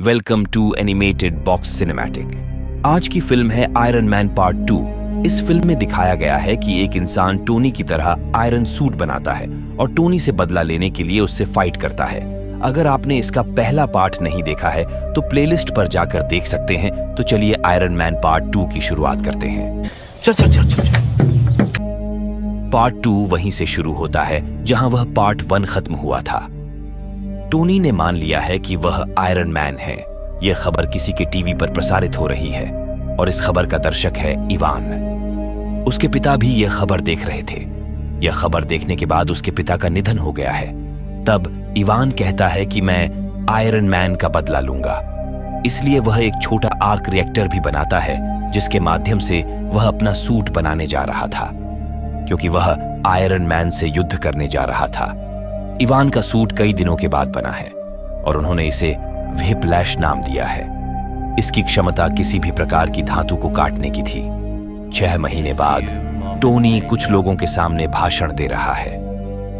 Welcome to animated box cinematic. आज की film है आयरन मैन पार्ट 2। इस फिल्म में दिखाया गया है कि एक इंसान टोनी की तरह आयरन सूट बनाता है और टोनी से बदला लेने के लिए उससे फाइट करता है। अगर आपने इसका पहला पार्ट नहीं देखा है तो प्लेलिस्ट पर जाकर देख सकते हैं। तो चलिए आयरन मैन पार्ट 2 की शुरुआत करते हैं। चल। पार्ट 2 वहीं से शुरू होता है जहां वह पार्ट 1 खत्म हुआ था। टोनी ने मान लिया है कि वह आयरन मैन है। यह खबर किसी के टीवी पर प्रसारित हो रही है और इस खबर का दर्शक है इवान। उसके पिता भी यह खबर देख रहे थे। यह खबर देखने के बाद उसके पिता का निधन हो गया है। तब इवान कहता है कि मैं आयरन मैन का बदला लूंगा। इसलिए वह एक छोटा आर्क रिएक्टर भी बनाता है जिसके माध्यम से वह अपना सूट बनाने जा रहा था, क्योंकि वह आयरन मैन से युद्ध करने जा रहा था। इवान का सूट कई दिनों के बाद बना है और उन्होंने इसे व्हिप्लैश नाम दिया है। इसकी क्षमता किसी भी प्रकार की धातु को काटने की थी। 6 महीने बाद टोनी कुछ लोगों के सामने भाषण दे रहा है।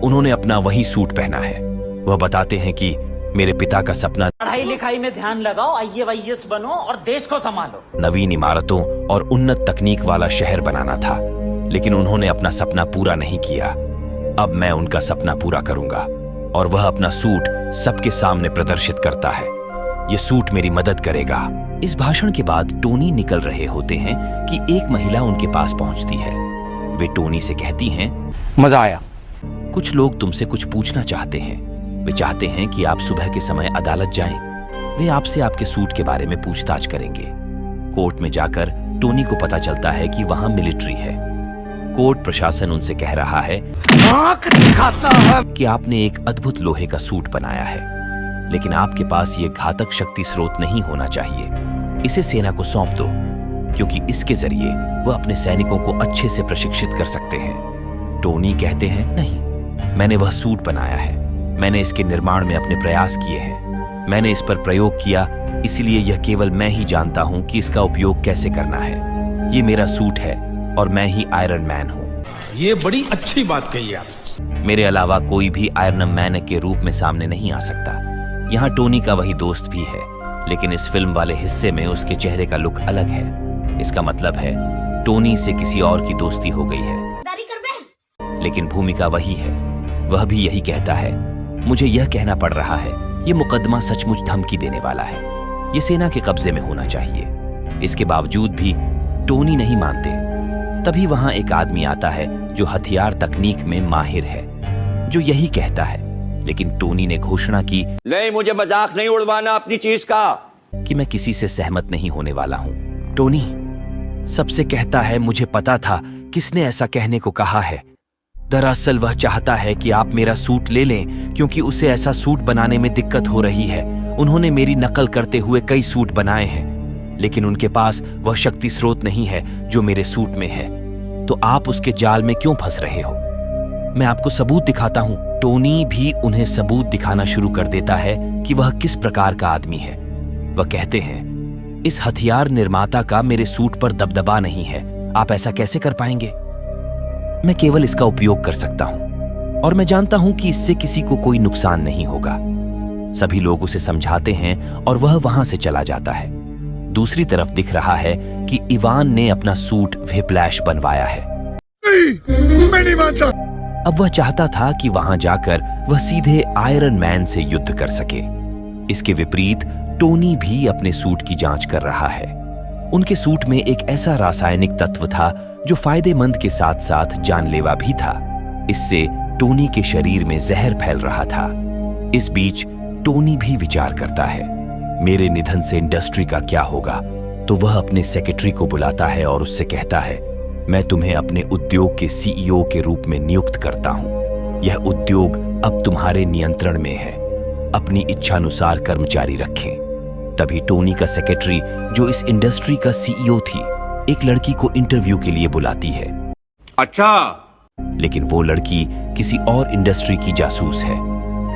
उन्होंने अपना वही सूट पहना है। वह बताते हैं कि मेरे पिता का सपना पढ़ाई लिखाई में ध्यान लगाओ, IAS बनो और देश को संभालो। नवीन इमारतों और उन्नत तकनीक वाला शहर बनाना था, लेकिन उन्होंने अपना सपना पूरा नहीं किया। अब मैं उनका सपना पूरा करूंगा। और वह अपना सूट सबके सामने प्रदर्शित करता है। यह सूट मेरी मदद करेगा। इस भाषण के बाद टोनी निकल रहे होते हैं कि एक महिला उनके पास पहुंचती है। वे टोनी से कहती हैं, मजा आया। कुछ लोग तुमसे कुछ पूछना चाहते हैं। वे चाहते हैं कि आप सुबह के समय अदालत जाएं। वे आपसे आपके सूट के बारे में पूछताछ करेंगे। कोर्ट में जाकर टोनी को पता चलता है कि वहां मिलिट्री है। कोर्ट प्रशासन उनसे कह रहा है कि आपने एक अद्भुत लोहे का सूट बनाया है, लेकिन आपके पास ये घातक शक्ति स्रोत नहीं होना चाहिए। इसे सेना को सौंप दो, क्योंकि इसके जरिए वह अपने सैनिकों को अच्छे से प्रशिक्षित कर सकते हैं। टोनी कहते हैं, नहीं, मैंने वह सूट बनाया है। मैंने इसके निर्माण में अपने प्रयास किए हैं। मैंने इस पर प्रयोग किया, इसलिए यह केवल मैं ही जानता हूं कि इसका उपयोग कैसे करना है। ये मेरा सूट है और मैं ही आयरन मैन हूं। ये बड़ी अच्छी बात कही आप। मेरे अलावा कोई भी आयरन मैन के रूप में सामने नहीं आ सकता। यहाँ टोनी का वही दोस्त भी है, लेकिन इस फिल्म वाले हिस्से में उसके चेहरे का लुक अलग है। इसका मतलब है टोनी से किसी और की दोस्ती हो गई है, लेकिन भूमिका वही है। वह भी यही कहता है, मुझे यह कहना पड़ रहा है, ये मुकदमा सचमुच धमकी देने वाला है। ये सेना के कब्जे में होना चाहिए। इसके बावजूद भी टोनी नहीं मानते। तभी वहां एक आदमी आता है जो हथियार तकनीक में माहिर है, जो यही कहता है। लेकिन टोनी ने घोषणा की, नहीं, मुझे मजाक नहीं उड़वाना अपनी चीज का, कि मैं किसी से सहमत नहीं होने वाला हूं। टोनी सबसे कहता है, मुझे पता था किसने ऐसा कहने को कहा है। दरअसल वह चाहता है कि आप मेरा सूट ले लें, क्योंकि उसे ऐसा सूट बनाने में दिक्कत हो रही है। उन्होंने मेरी नकल करते हुए कई सूट बनाए हैं, लेकिन उनके पास वह शक्ति स्रोत नहीं है जो मेरे सूट में है। तो आप उसके जाल में क्यों फंस रहे हो? मैं आपको सबूत दिखाता हूं। टोनी भी उन्हें सबूत दिखाना शुरू कर देता है कि वह किस प्रकार का आदमी है। वह कहते हैं, इस हथियार निर्माता का मेरे सूट पर दबदबा नहीं है। आप ऐसा कैसे कर पाएंगे? मैं केवल इसका उपयोग कर सकता हूं और मैं जानता हूं कि इससे किसी को कोई नुकसान नहीं होगा। सभी लोग उसे समझाते हैं और वह वहां से चला जाता है। दूसरी तरफ दिख रहा है कि इवान ने अपना सूट व्हिप्लैश बनवाया है। मैं नहीं मानता। अब वह चाहता था कि वहां जाकर वह सीधे आयरन मैन से युद्ध कर सके। इसके विपरीत टोनी भी अपने सूट की जांच कर रहा है। उनके सूट में एक ऐसा रासायनिक तत्व था जो फायदेमंद के साथ साथ जानलेवा भी था। इससे टोनी के शरीर में जहर फैल रहा था। इस बीच टोनी भी विचार करता है, मेरे निधन से इंडस्ट्री का क्या होगा? तो वह अपने सेक्रेटरी को बुलाता है और उससे कहता है, मैं तुम्हें अपने उद्योग के CEO के रूप में नियुक्त करता हूं। यह उद्योग अब तुम्हारे नियंत्रण में है। अपनी इच्छानुसार कर्मचारी रखें। तभी टोनी का सेक्रेटरी, जो इस इंडस्ट्री का CEO थी, एक लड़की को इंटरव्यू के लिए बुलाती है। अच्छा, लेकिन वो लड़की किसी और इंडस्ट्री की जासूस है।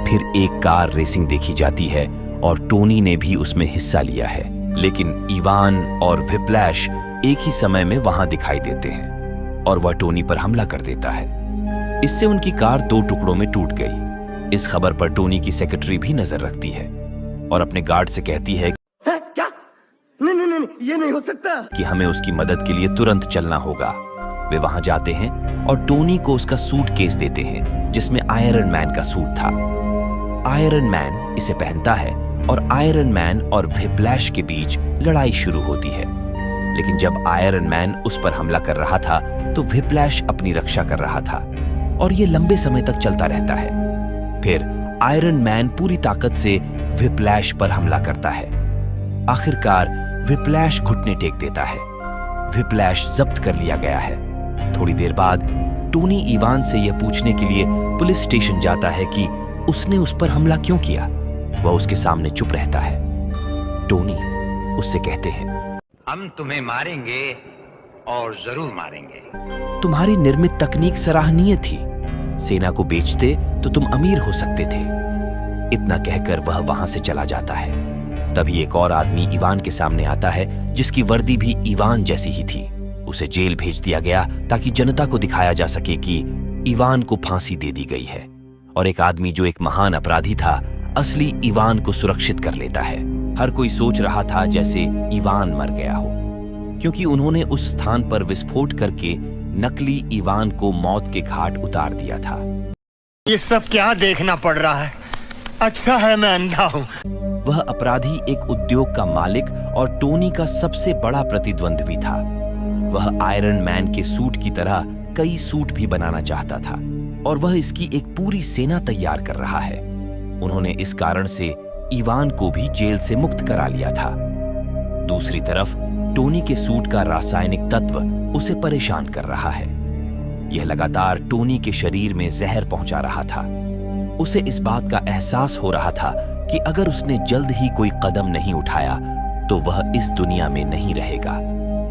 फिर एक कार रेसिंग देखी जाती है और टोनी ने भी उसमें हिस्सा लिया है। लेकिन इवान और व्हिप्लैश एक ही समय में वहां दिखाई देते हैं और वह टोनी पर हमला कर देता है। इससे उनकी कार 2 टुकड़ों में टूट गई। इस खबर पर टोनी की सेक्रेटरी भी नजर रखती है। और अपने गार्ड से कहती है क्या? नहीं, ये नहीं हो सकता। कि हमें उसकी मदद के लिए तुरंत चलना होगा। वे वहां जाते हैं और टोनी को उसका सूटकेस देते हैं जिसमें आयरन मैन का सूट था। आयरन मैन इसे पहनता है और आयरन मैन और व्हिप्लैश के बीच लड़ाई शुरू होती है। लेकिन जब आयरन मैन उस पर हमला कर रहा था तो व्हिप्लैश अपनी रक्षा कर रहा था और ये लंबे समय तक चलता रहता है। फिर आयरन मैन पूरी ताकत से व्हिप्लैश पर हमला करता है। आखिरकार व्हिप्लैश घुटने टेक देता है। व्हिप्लैश जब्त कर लिया गया है। थोड़ी देर बाद टोनी इवान से यह पूछने के लिए पुलिस स्टेशन जाता है कि उसने उस पर हमला क्यों किया। वह उसके सामने चुप रहता है। टोनी उससे कहते हैं, हम तुम्हें मारेंगे और जरूर मारेंगे। तुम्हारी निर्मित तकनीक सराहनीय थी। सेना को बेचते तो तुम अमीर हो सकते थे। इतना कहकर वह वहां से चला जाता है। तभी एक और आदमी इवान के सामने आता है जिसकी वर्दी भी इवान जैसी ही थी। उसे जेल भेज दिया गया ताकि जनता को दिखाया जा सके कि इवान को फांसी दे दी गई है। और एक आदमी जो एक महान अपराधी था असली इवान को सुरक्षित कर लेता है। हर कोई सोच रहा था जैसे इवान मर गया हो, क्योंकि उन्होंने उस स्थान पर विस्फोट करके नकली इवान को मौत के घाट उतार दिया था। ये सब क्या देखना पड़ रहा है? अच्छा है मैं अंधा हूँ। वह अपराधी एक उद्योग का मालिक और टोनी का सबसे बड़ा प्रतिद्वंद्वी था। वह आयरन मैन के सूट की तरह कई सूट भी बनाना चाहता था और वह इसकी एक पूरी सेना तैयार कर रहा है। उन्होंने इस कारण से इवान को भी जेल से मुक्त करा लिया था। दूसरी तरफ टोनी के सूट का रासायनिक तत्व उसे परेशान कर रहा है। यह लगातार टोनी के शरीर में जहर पहुंचा रहा था। उसे इस बात का एहसास हो रहा था कि अगर उसने जल्द ही कोई कदम नहीं उठाया तो वह इस दुनिया में नहीं रहेगा।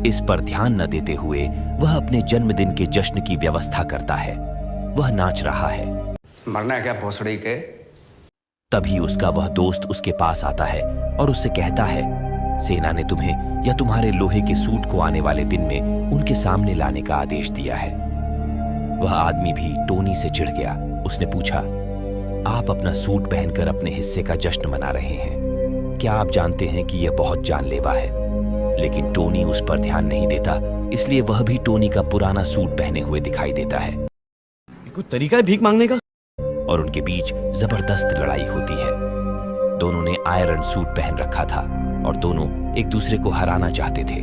इस पर ध्यान न देते हुए वह अपने जन्मदिन के जश्न की व्यवस्था करता है। वह नाच रहा है। मरना है क्या भोसड़ी के? तभी उसका वह दोस्त उसके पास आता है और उससे कहता है, सेना ने तुम्हें या तुम्हारे लोहे के सूट को आने वाले दिन में उनके सामने लाने का आदेश दिया है। वह आदमी भी टोनी से चिढ़ गया। उसने पूछा, आप अपना सूट पहनकर अपने हिस्से का जश्न मना रहे हैं। क्या आप जानते हैं कि यह बहुत जानलेवा है? लेकिन टोनी उस पर ध्यान नहीं देता, इसलिए वह भी टोनी का पुराना सूट पहने हुए दिखाई देता है। कोई तरीका है भीख मांगने का? और उनके बीच जबरदस्त लड़ाई होती है। दोनों ने आयरन सूट पहन रखा था और दोनों एक दूसरे को हराना चाहते थे।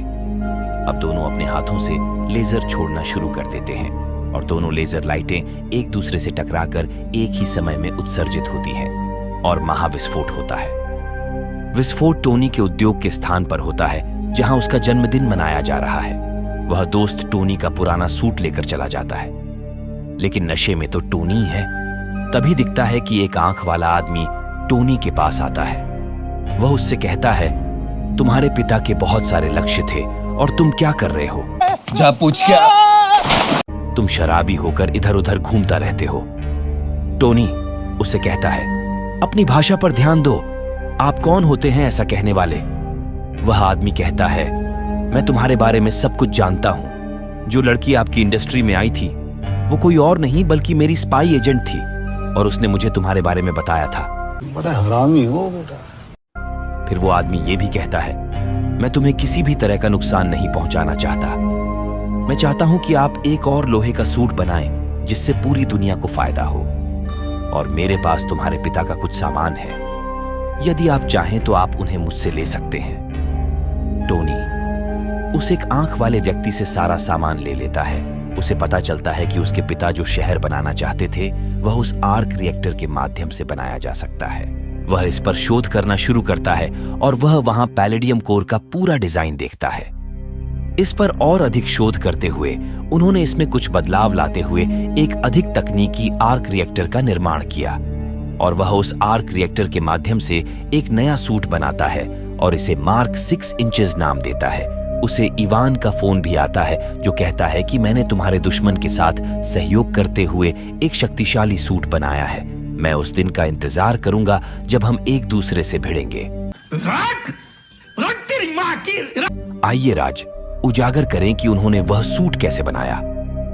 अब दोनों अपने हाथों से लेजर छोड़ना शुरू कर देते हैं और दोनों लेजर लाइटें एक दूसरे से टकराकर एक ही समय में उत्सर्जित होती हैं और महाविस्फोट होता है। विस्फोट टोनी के उद्योग के स्थान पर होता है जहां उसका जन्मदिन मनाया जा रहा है। वह दोस्त टोनी का पुराना सूट लेकर चला जाता है, लेकिन नशे में तो टोनी ही है। तभी दिखता है कि एक आंख वाला आदमी टोनी के पास आता है। वह उससे कहता है, तुम्हारे पिता के बहुत सारे लक्ष्य थे और तुम क्या कर रहे हो? जा पूछ क्या? तुम शराबी होकर इधर उधर घूमता रहते हो। टोनी उससे कहता है, अपनी भाषा पर ध्यान दो। आप कौन होते हैं ऐसा कहने वाले? वह आदमी कहता है, मैं तुम्हारे बारे में सब कुछ जानता हूं। जो लड़की आपकी इंडस्ट्री में आई थी वो कोई और नहीं बल्कि मेरी स्पाई एजेंट थी और उसने मुझे तुम्हारे बारे में बताया था। बड़ा हरामी हो बेटा। फिर वो आदमी ये भी कहता है, मैं तुम्हें किसी भी तरह का नुकसान नहीं पहुंचाना चाहता। मैं चाहता हूं कि आप एक और लोहे का सूट बनाएं जिससे पूरी दुनिया को फायदा हो। और मेरे पास तुम्हारे पिता का कुछ सामान है। यदि आप चाहें तो आप उन्हें मुझसे ले सकते हैं। टोनी उस एक आंख वाले व्यक्ति से सारा सामान ले लेता है। उसे पता चलता है कि उसके पिता जो शहर बनाना चाहते थे वह उस आर्क रिएक्टर के माध्यम से बनाया जा सकता है। वह इस पर शोध करना शुरू करता है और वह वहां पैलेडियम कोर का पूरा डिजाइन देखता है। इस पर और अधिक शोध करते हुए उन्होंने इसमें कुछ बदलाव लाते हुए एक अधिक तकनीकी आर्क रिएक्टर का निर्माण किया और वह उस आर्क रिएक्टर के माध्यम से एक नया सूट बनाता है और इसे मार्क 6 इंचेस नाम देता है। उसे इवान का फोन भी आता है जो कहता है कि मैंने तुम्हारे दुश्मन के साथ सहयोग करते हुए एक शक्तिशाली सूट बनाया है। मैं उस दिन का इंतजार करूंगा जब हम एक दूसरे से भिड़ेंगे। आइए राज, उजागर करें कि उन्होंने वह सूट कैसे बनाया।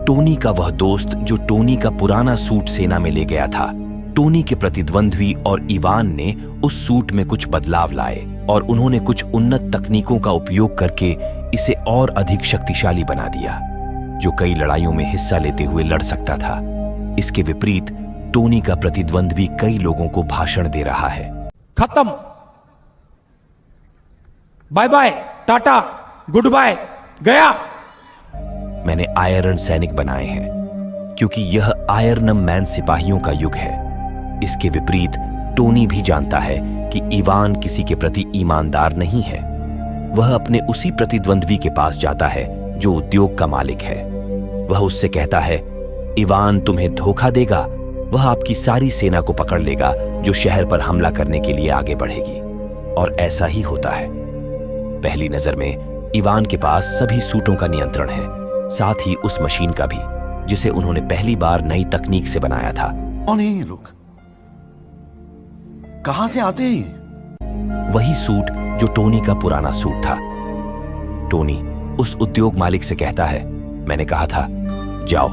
टोनी का वह दोस्त जो टोनी का पुराना सूट सेना में ले गया था, टोनी के प्रतिद्वंद्वी और इवान ने उस सूट में कुछ बदलाव लाए और उन्होंने कुछ उन्नत तकनीकों का उपयोग करके इसे और अधिक शक्तिशाली बना दिया, जो कई लड़ाइयों में हिस्सा लेते हुए लड़ सकता था। इसके विपरीत टोनी का प्रतिद्वंद्वी कई लोगों को भाषण दे रहा है। खत्म, bye bye, tata, good bye, गया। मैंने आयरन सैनिक बनाए हैं क्योंकि यह आयरन मैन सिपाहियों का युग है। इसके विपरीत टोनी भी जानता है कि इवान किसी के प्रति ईमानदार नहीं है। वह अपने उसी प्रतिद्वंद्वी के पास जाता है जो उद्योग का मालिक है। वह उससे कहता है, इवान तुम्हें धोखा देगा, वह आपकी सारी सेना को पकड़ लेगा जो शहर पर हमला करने के लिए आगे बढ़ेगी। और ऐसा ही होता है। पहली नजर में इवान के पास सभी सूटों का नियंत्रण है, साथ ही उस मशीन का भी जिसे उन्होंने पहली बार नई तकनीक से बनाया था। कौन है ये लोग? कहां से आते हैं ये? वही सूट जो टोनी का पुराना सूट था। टोनी उस उद्योग मालिक से कहता है, मैंने कहा था जाओ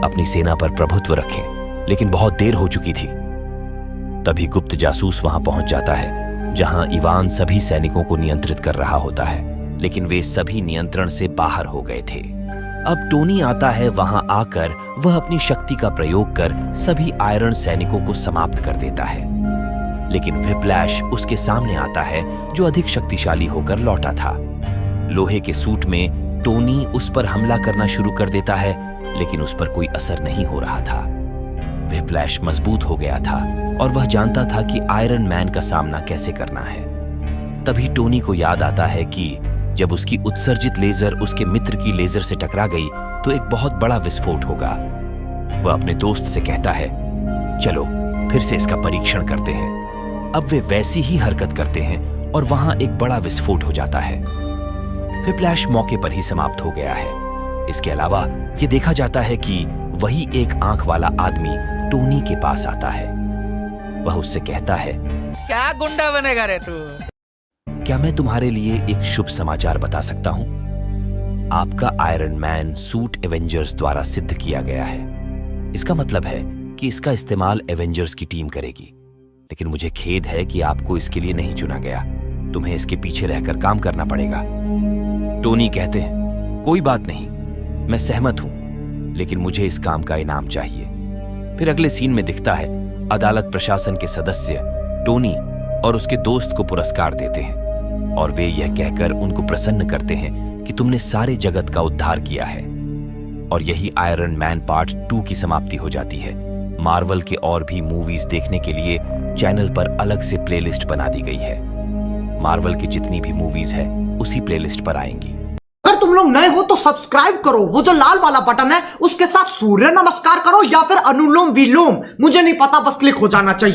अपनी सेना पर प्रभुत्व रखें, लेकिन बहुत देर हो चुकी थी। तभी गुप्त जासूस वहां पहुंच जाता है जहां इवान सभी सैनिकों को नियंत्रित कर रहा होता है, लेकिन वे सभी नियंत्रण से बाहर हो गए थे। अब टोनी आता है, वहां आकर वह अपनी शक्ति का प्रयोग कर सभी आयरन सैनिकों को समाप्त कर देता है। लेकिन व्हिप्लैश उसके सामने आता है जो अधिक शक्तिशाली होकर लौटा था। लोहे के सूट में टोनी उस पर हमला करना शुरू कर देता है, लेकिन उस पर कोई असर नहीं हो रहा था। व्हिप्लैश मजबूत हो गया था और वह जानता था कि आयरन मैन का सामना कैसे करना है। तभी टोनी को याद आता है कि जब उसकी उत्सर्जित लेजर उसके मित्र की लेजर से टकरा गई तो एक बहुत बड़ा विस्फोट होगा। वह अपने दोस्त से कहता है, चलो फिर से इसका परीक्षण करते हैं। अब वे वैसी ही हरकत करते हैं और वहां एक बड़ा विस्फोट हो जाता है। व्हिप्लैश मौके पर ही समाप्त हो गया है। इसके अलावा यह देखा जाता है कि वही एक आंख वाला आदमी टोनी के पास आता है। वह उससे कहता है, क्या गुंडा बनेगा रे तू? क्या मैं तुम्हारे लिए एक शुभ समाचार बता सकता हूं? आपका आयरन मैन सूट एवेंजर्स द्वारा सिद्ध किया गया है। इसका मतलब है कि इसका इस्तेमाल एवेंजर्स की टीम करेगी, लेकिन मुझे खेद है कि आपको इसके लिए नहीं चुना गया। तुम्हें इसके पीछे रहकर काम करना पड़ेगा। टोनी कहते हैं, कोई बात नहीं, मैं सहमत हूं, लेकिन मुझे इस काम का इनाम चाहिए। फिर अगले सीन में दिखता है अदालत प्रशासन के सदस्य टोनी और उसके दोस्त को पुरस्कार देते हैं और वे यह कहकर उनको प्रसन्न करते हैं कि तुमने सारे जगत का उद्धार किया है। और यही आयरन मैन पार्ट 2 की समाप्ति हो जाती है। मार्वल के और भी मूवीज देखने के लिए चैनल पर अलग से प्लेलिस्ट बना दी गई है। मार्वल की जितनी भी मूवीज है उसी प्लेलिस्ट पर आएंगी। अगर तुम लोग नए हो तो सब्सक्राइब करो, वो जो लाल वाला बटन है उसके साथ सूर्य नमस्कार करो या फिर अनुलोम विलोम, मुझे नहीं पता, बस क्लिक हो जाना चाहिए।